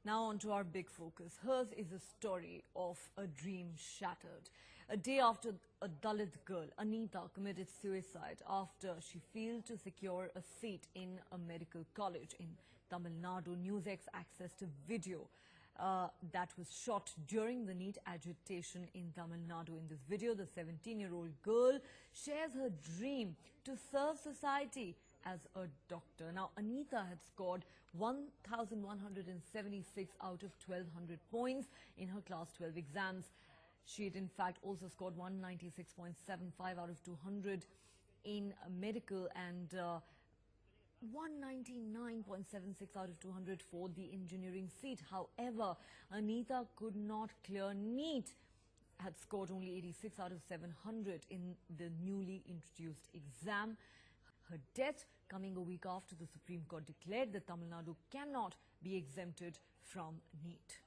Now on to our big focus. Hers is a story of a dream shattered. A day after a Dalit girl, Anita, committed suicide after she failed to secure a seat in a medical college in Tamil Nadu. NewsX accessed a video that was shot during the NEET agitation in Tamil Nadu. In this video, the 17-year-old girl shares her dream to serve society as a doctor. Now, Anita had scored 1,176 out of 1,200 points in her class 12 exams. She had in fact also scored 196.75 out of 200 in medical and 199.76 out of 200 for the engineering seat. However, Anita could not clear NEET, had scored only 86 out of 700 in the newly introduced exam. Her death coming a week after the Supreme Court declared that Tamil Nadu cannot be exempted from NEET.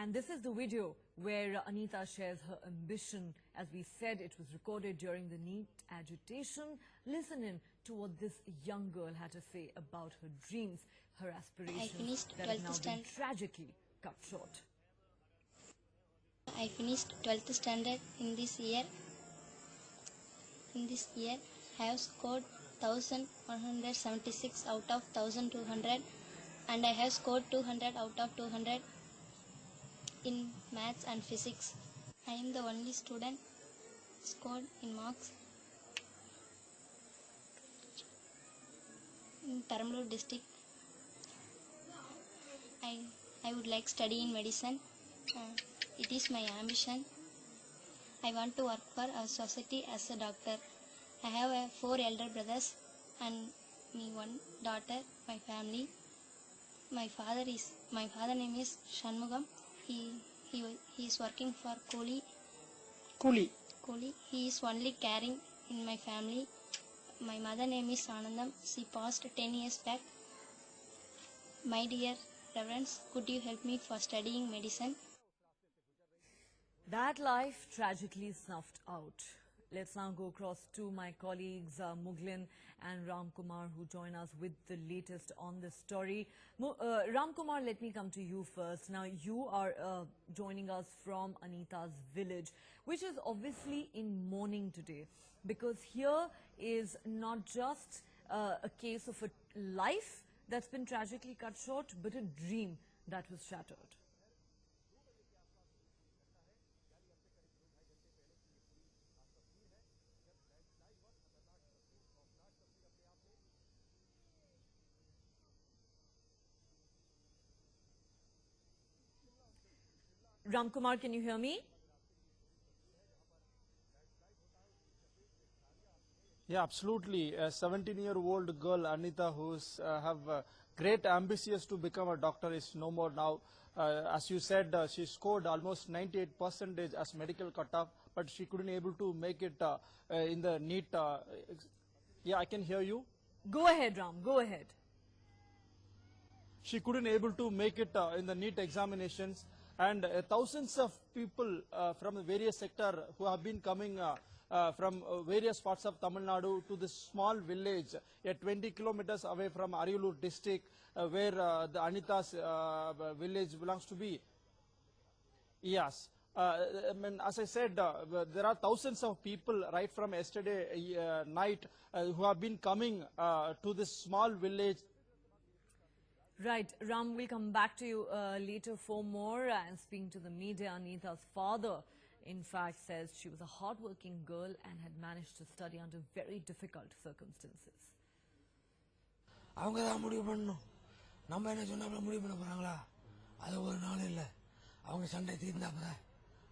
And this is the video where Anita shares her ambition. As we said, it was recorded during the NEET agitation. Listen in to what this young girl had to say about her dreams, her aspirations that have now been tragically cut short. I finished 12th standard in this year. In this year, I have scored 1,176 out of 1,200 and I have scored 200 out of 200 in maths and physics. I am the only student scored in marks in Tamil Nadu district. I would like studying medicine. It is my ambition. I want to work for our society as a doctor. I have 4 elder brothers and me 1 daughter, my family. My father name is Shanmugam. He is working for Koli. He is only caring in my family. My mother name is Anandam. She passed 10 years back. My dear Reverends, could you help me for studying medicine? That life tragically snuffed out. Let's now go across to my colleagues Muglin and Ram Kumar, who join us with the latest on this story. Ram Kumar, let me come to you first. Now, you are joining us from Anita's village, which is obviously in mourning today, because here is not just a case of a life that's been tragically cut short, but a dream that was shattered. Ram Kumar, can you hear me? Yeah, absolutely. A 17-year-old girl, Anita, who's have great ambitions to become a doctor, is no more now. As you said, she scored almost 98% as medical cutoff, but she couldn't able to make it in the NEET. Yeah, I can hear you. Go ahead, Ram. Go ahead. She couldn't able to make it in the NEET examinations, and thousands of people from the various sector who have been coming from various parts of Tamil Nadu to this small village 20 kilometers away from Ariyalur district, where the Anita's village belongs to be. Yes. As I said, there are thousands of people right from yesterday night who have been coming to this small village. Right, Ram, we'll come back to you later for more. And speaking to the media, Anita's father, in fact, says she was a hardworking girl and had managed to study under very difficult circumstances. அவங்க தான் முடிவு பண்ணணும். நம்ம என்ன சொன்னாலும் முடிவு பண்ண போறாங்களா? அது ஒரு நாள் இல்ல. அவங்க சண்டை தீர்ந்தாப்ப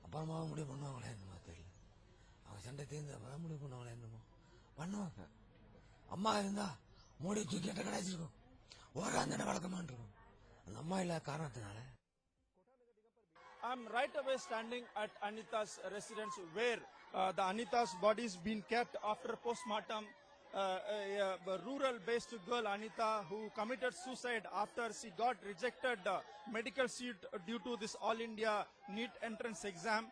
அப்புறமா முடிவு பண்ணுவாங்களே என்னமோ தெரியல. அவங்க சண்டை தீர்ந்தாப்ப முடிவு பண்ணுவாங்களே என்னமோ பண்ணுவாங்க. அம்மா இருந்தா மூடி தூக்கிட்ட கிடைச்சிருக்கும். ஓராந்தன வழக்கமான் இருக்கும். அந்த அம்மா இல்ல காரணத்தினால. I'm right away standing at Anita's residence, where the Anita's body is being kept after postmortem. A rural-based girl, Anita, who committed suicide after she got rejected medical seat due to this All India NEET entrance exam.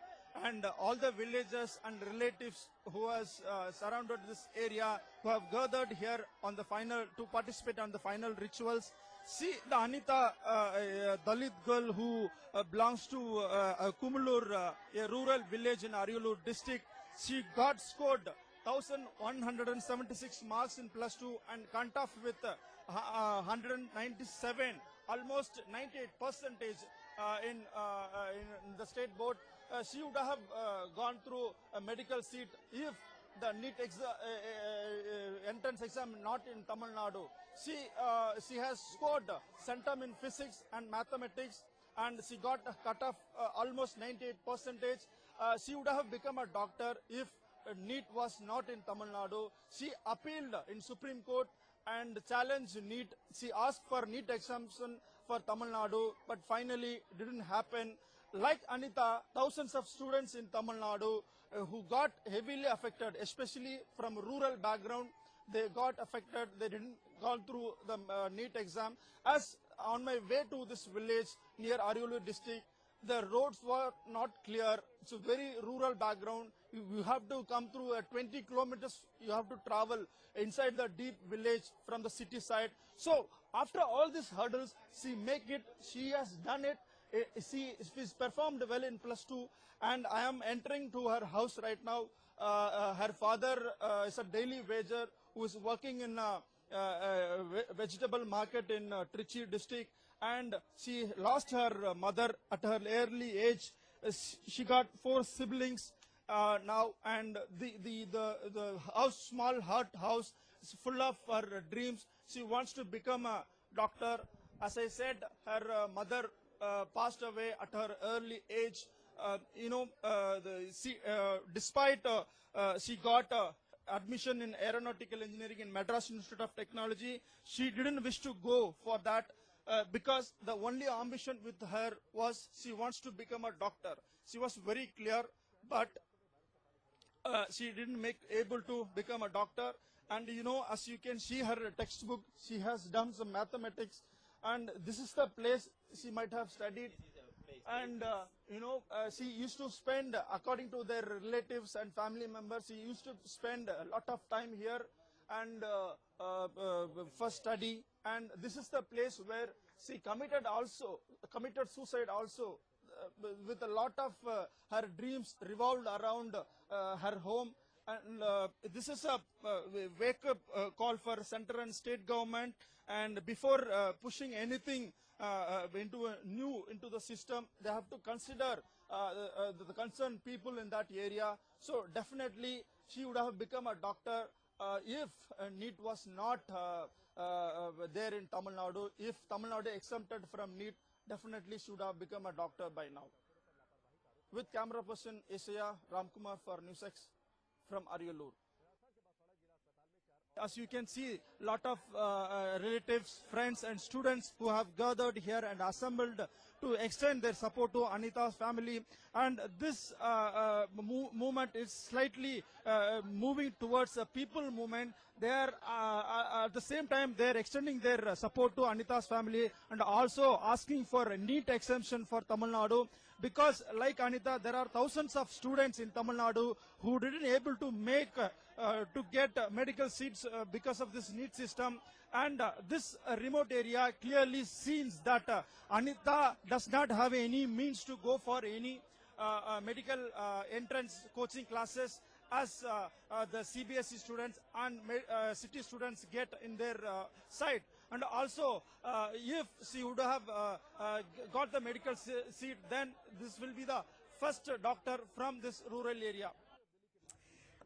and all the villagers and relatives who has surrounded this area, who have gathered here on the final to participate on the final rituals. See the Anita, Dalit girl who belongs to Kumulur, a rural village in Ariulur district. She got scored 1176 marks in plus 2 and cut off with 197, almost 98% in the state board. She would have gone through a medical seat if the NEET entrance exam not in Tamil Nadu. She has scored centum in physics and mathematics, and she got a cut off almost 98%. She would have become a doctor if NEET was not in Tamil Nadu. She appealed in Supreme Court and challenged NEET. She asked for NEET exemption for Tamil Nadu, but finally it didn't happen. Like Anita, thousands of students in Tamil Nadu who got heavily affected, especially from rural background, they got affected. They didn't go through the NEET exam. As on my way to this village near Ariulur district, the roads were not clear. It's a very rural background. You have to come through 20 kilometers. You have to travel inside the deep village from the city side. So after all these hurdles, she has done it. She's performed well in plus 2, and I am entering to her house right now. Her father is a daily wager who is working in a vegetable market in Trichy district, and she lost her mother at her early age. She got 4 siblings now, and the house, small hut house, is full of her dreams. She wants to become a doctor. As I said, her mother passed away at her early age. Despite she got admission in aeronautical engineering in Madras Institute of Technology, she didn't wish to go for that because the only ambition with her was she wants to become a doctor. She was very clear, but she didn't able to become a doctor. And as you can see her textbook, she has done some mathematics, and this is the place she might have studied. And she used to spend, according to their relatives and family members, she used to spend a lot of time here and for study. And this is the place where she committed suicide also, with a lot of her dreams revolved around her home. And this is a wake-up call for central and state government. And before pushing anything into the system, they have to consider the concerned people in that area. So definitely she would have become a doctor if NEET was not there in Tamil Nadu. If Tamil Nadu exempted from NEET, definitely she would have become a doctor by now. With camera person Isaiah Ramkumar for NewsX from Ariulur. As you can see, a lot of relatives, friends and students who have gathered here and assembled to extend their support to Anita's family. And this movement is slightly moving towards a people movement. They are at the same time they are extending their support to Anita's family and also asking for a NEET exemption for Tamil Nadu. Because like Anita, there are thousands of students in Tamil Nadu who didn't able to to get medical seats because of this NEET system. And this remote area clearly sees that Anita does not have any means to go for any medical entrance coaching classes as the CBSE students and city students get in their side. And also, if she would have got the medical seat, then this will be the first doctor from this rural area.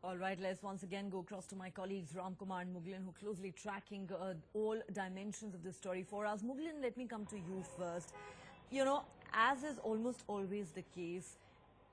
All right, let's once again go across to my colleagues Ramkumar and Mughlan, who are closely tracking all dimensions of this story for us. Mughlan, let me come to you first. As is almost always the case,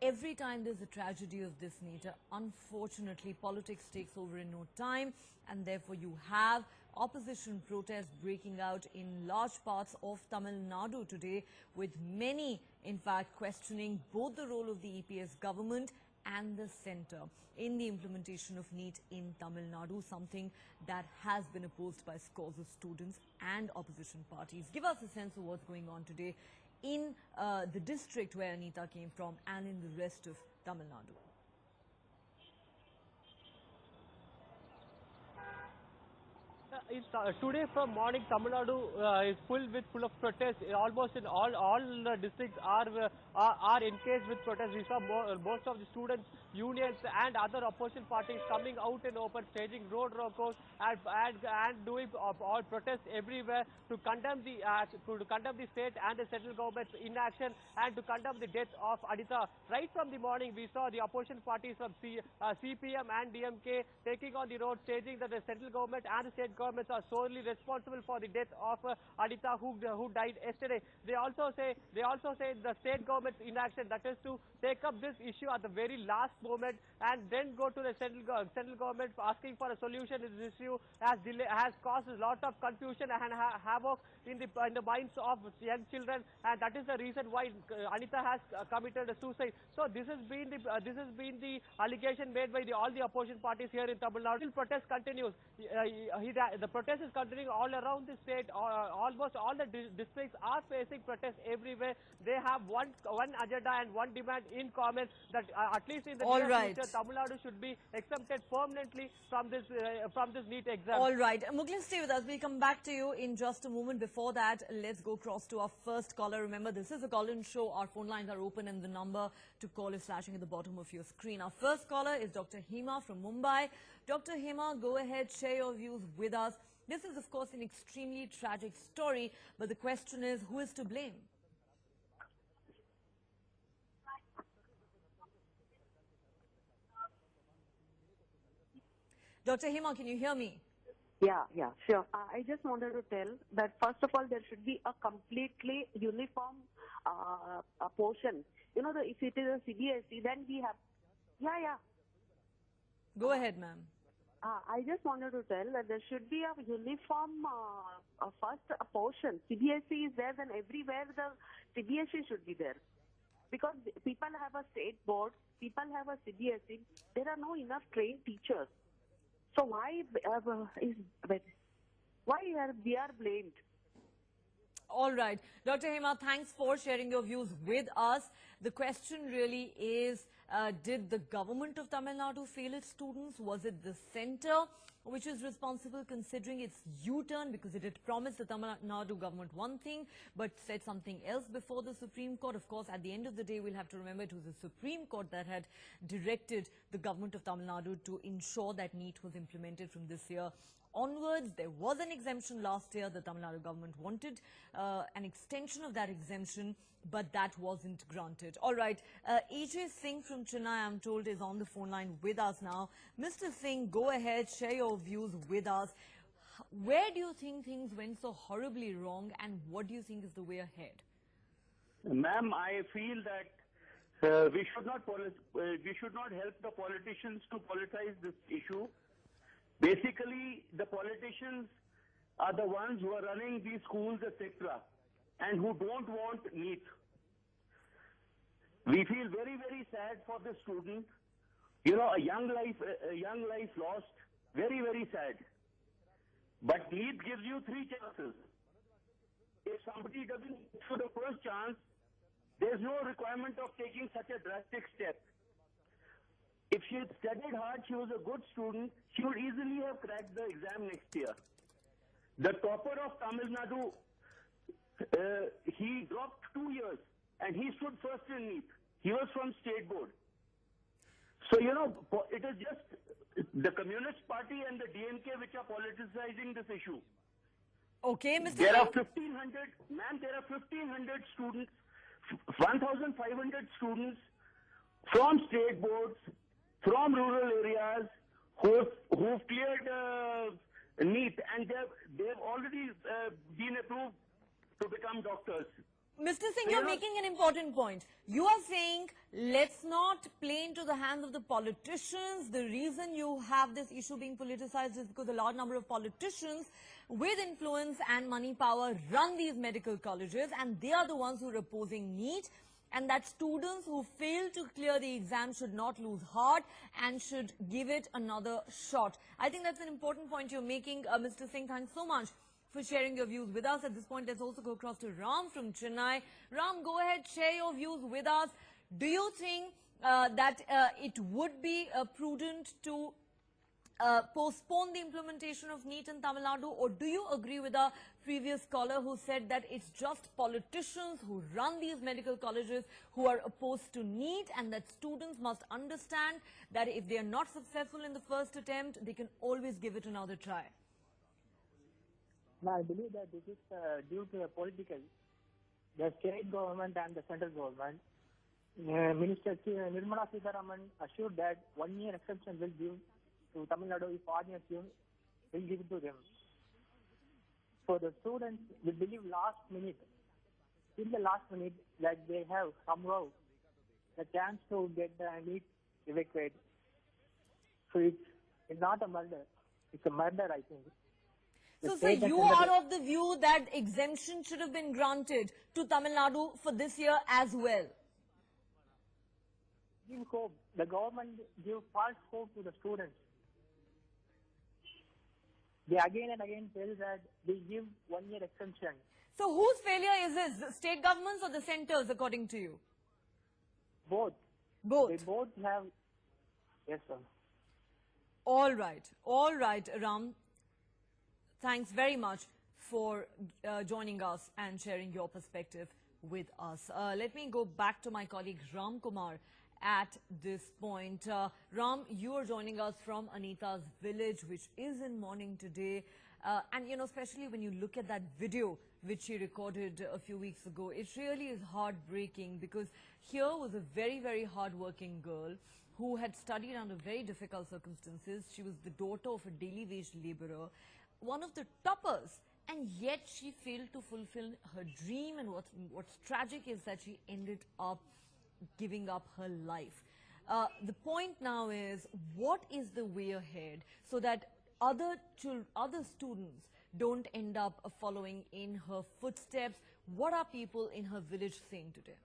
every time there's a tragedy of this nature, unfortunately, politics takes over in no time, and therefore you have opposition protests breaking out in large parts of Tamil Nadu today, with many, in fact, questioning both the role of the EPS government and the center in the implementation of NEET in Tamil Nadu, something that has been opposed by scores of students and opposition parties. Give us a sense of what's going on today in the district where Anita came from and in the rest of Tamil Nadu. Today from morning, Tamil Nadu is full of protests. Almost in all the districts are engaged with protests. We saw most of the students, unions, and other opposition parties coming out in open, staging road rockos and doing all protests everywhere to condemn the state and the central government's inaction and to condemn the death of Anita. Right from the morning, we saw the opposition parties from CPM and DMK taking on the road, staging that the central government and the state governments are solely responsible for the death of Anita, who died yesterday. They also say the state government's inaction, that is to take up this issue at the very last moment and then go to the central government asking for a solution to this issue has caused a lot of confusion and havoc in the minds of young children, and that is the reason why Anita has committed a suicide. So this has been the allegation made by all the opposition parties here in Tamil Nadu. Still protest continues. The protest is continuing all around the state. Almost all the districts are facing protests everywhere. They have one agenda and one demand in common, that at least in the near future, Tamil Nadu should be exempted permanently from this NEET exam. All right, Mughal, stay with us. We'll come back to you in just a moment. Before that, let's go across to our first caller. Remember, this is a call-in show. Our phone lines are open and the number to call is flashing at the bottom of your screen. Our first caller is Dr. Hema from Mumbai. Dr. Hema, go ahead, share your views with us. This is, of course, an extremely tragic story, but the question is, who is to blame? Dr. Hema, can you hear me? Yeah, sure. I just wanted to tell that first of all, there should be a completely uniform portion. You know, if it is a CBSE, then we have. Yeah. Go ahead, ma'am. I just wanted to tell that there should be a uniform first portion. CBSE is there, then everywhere the CBSE should be there. Because people have a state board, people have a CBSE, there are no enough trained teachers. So why we are blamed? All right. Dr. Hema, thanks for sharing your views with us. The question really is, did the government of Tamil Nadu fail its students? Was it the center which is responsible, considering its U-turn, because it had promised the Tamil Nadu government one thing but said something else before the Supreme Court? Of course, at the end of the day, we'll have to remember it was the Supreme Court that had directed the government of Tamil Nadu to ensure that NEET was implemented from this year onwards. There was an exemption last year. The Tamil Nadu government wanted an extension of that exemption, but that wasn't granted. All right. AJ Singh from Chennai, I'm told, is on the phone line with us now. Mr. Singh, go ahead, share your views with us. Where do you think things went so horribly wrong, and what do you think is the way ahead? Ma'am, I feel that we should not help the politicians to politicize this issue. Basically, the politicians are the ones who are running these schools, etc., and who don't want NEET. We feel very, very sad for the student. You know, a young life lost. Very, very sad. But NEET gives you 3 chances. If somebody doesn't get to the first chance, there's no requirement of taking such a drastic step. If she had studied hard, she was a good student, she would easily have cracked the exam next year. The topper of Tamil Nadu, he dropped 2 years and he stood first in NEET. He was from state board. So, you know, it is just the Communist Party and the DMK which are politicizing this issue. Okay, Mr. There are 1,500, ma'am, there are 1,500 students, 1,500 students from state boards, from rural areas who've cleared NEET, and they've already been approved to become doctors. Mr. Singh, you're making an important point. You are saying, let's not play into the hands of the politicians. The reason you have this issue being politicized is because a large number of politicians with influence and money power run these medical colleges, and they are the ones who are opposing NEET. and that students who fail to clear the exam should not lose heart and should give it another shot. I think that's an important point you're making, Mr. Singh. Thanks so much for sharing your views with us. At this point, let's also go across to Ram from Chennai. Ram, go ahead, share your views with us. Do you think that it would be prudent to postpone the implementation of NEET in Tamil Nadu, or do you agree with our previous caller who said that it's just politicians who run these medical colleges who are opposed to NEET, and that students must understand that if they are not successful in the first attempt, they can always give it another try? No, I believe that this is due to the political. The state government and the central government. Minister Nirmala Sitharaman assured that 1 year exemption will give to Tamil Nadu if ordinary students will give it to them. So the students will believe last minute, till the last minute, that they have somehow the chance to get the NEET evacuated. So it's not a murder. It's a murder, I think. So you are of the view that exemption should have been granted to Tamil Nadu for this year as well? Give hope. The government give false hope to the students. They again and again tell that they give 1 year exemption. So whose failure is this? The state governments or the centers, according to you? Both. Both. They both have. Yes, sir. All right, Ram. Thanks very much for joining us and sharing your perspective with us. Let me go back to my colleague Ram Kumar at this point. Ram, you are joining us from Anita's village, which is in mourning today. And, you know, especially when you look at that video which she recorded a few weeks ago, it really is heartbreaking, because here was a very, very hardworking girl who had studied under very difficult circumstances. She was the daughter of a daily wage laborer, one of the toppers, and yet she failed to fulfill her dream. And what's tragic is that she ended up giving up her life. The point now is, what is the way ahead so that other students don't end up following in her footsteps? What are people in her village saying today?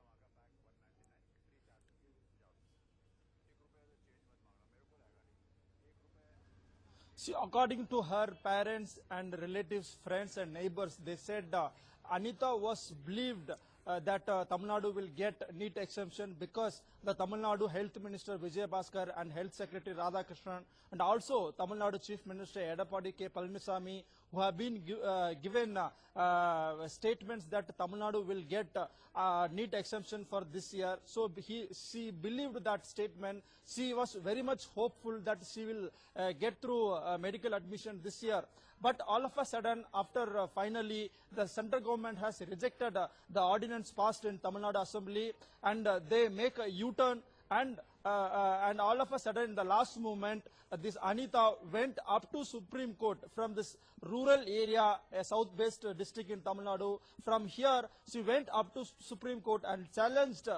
See, according to her parents and relatives, friends and neighbors, they said Anita was believed that Tamil Nadu will get NEET exemption because the Tamil Nadu Health Minister Vijay Bhaskar and Health Secretary Radhakrishnan and also Tamil Nadu Chief Minister K.Palaniswami, who have been given statements that Tamil Nadu will get NEET exemption for this year. So she believed that statement. She was very much hopeful that she will get through medical admission this year. But all of a sudden, after finally the central government has rejected the ordinance passed in Tamil Nadu Assembly, and they make a U-turn, and all of a sudden in the last moment, this Anita went up to Supreme Court from this rural area, a south-based district in Tamil Nadu. From here, she went up to Supreme Court and challenged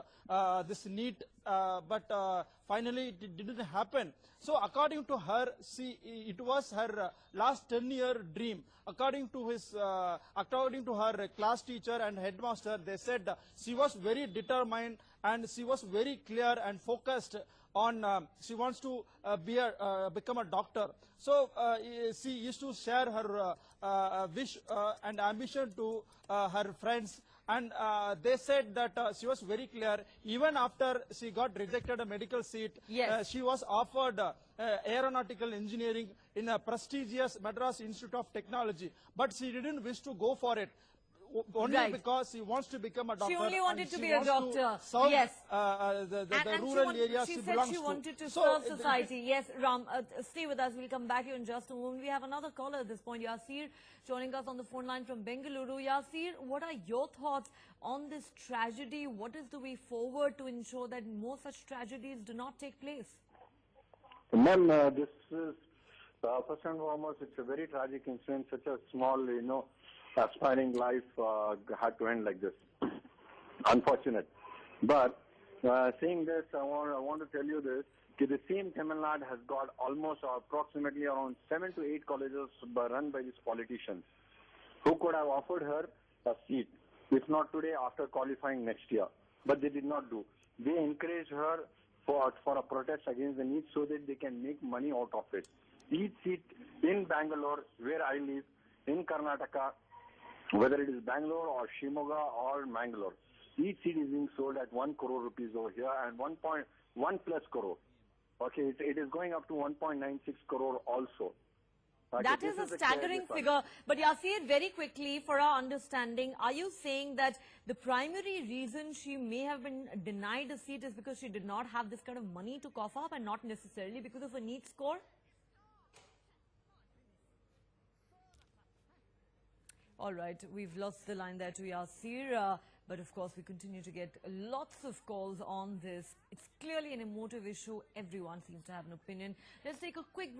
this NEET, but finally it didn't happen. So according to her, it was her last 10-year dream. According to her class teacher and headmaster, they said she was very determined and she was very clear and focused on she wants to become a doctor. So she used to share her wish and ambition to her friends. And they said that she was very clear. Even after she got rejected a medical seat, yes, she was offered aeronautical engineering in a prestigious Madras Institute of Technology. But she didn't wish to go for it. Only because she wants to become a doctor. She only wanted to be a doctor. Yes. The rural areas she belongs said she to. wanted to serve society. Yes, Ram, stay with us. We'll come back to you in just a moment. We have another caller at this point, Yasir, joining us on the phone line from Bengaluru. Yasir, what are your thoughts on this tragedy? What is the way forward to ensure that more such tragedies do not take place? Ma'am, this is, first and foremost, it's a very tragic incident. Such a small, aspiring life had to end like this. Unfortunate. But saying this, I want to tell you this. The same Tamil Nadu has got almost approximately around 7 to 8 colleges run by these politicians who could have offered her a seat, if not today, after qualifying next year. but they did not do. They encouraged her for a protest against the NEET so that they can make money out of it. Each seat in Bangalore, where I live, in Karnataka, whether it is Bangalore or Shimoga or Mangalore, each seat is being sold at 1 crore rupees over here and 1.1 plus crore. Okay, it is going up to 1.96 crore also. Okay, that is a staggering figure. But Yasir, very quickly, for our understanding, are you saying that the primary reason she may have been denied a seat is because she did not have this kind of money to cough up and not necessarily because of a NEET score? All right, we've lost the line there to Yasir, but of course we continue to get lots of calls on this. It's clearly an emotive issue. Everyone seems to have an opinion. Let's take a quick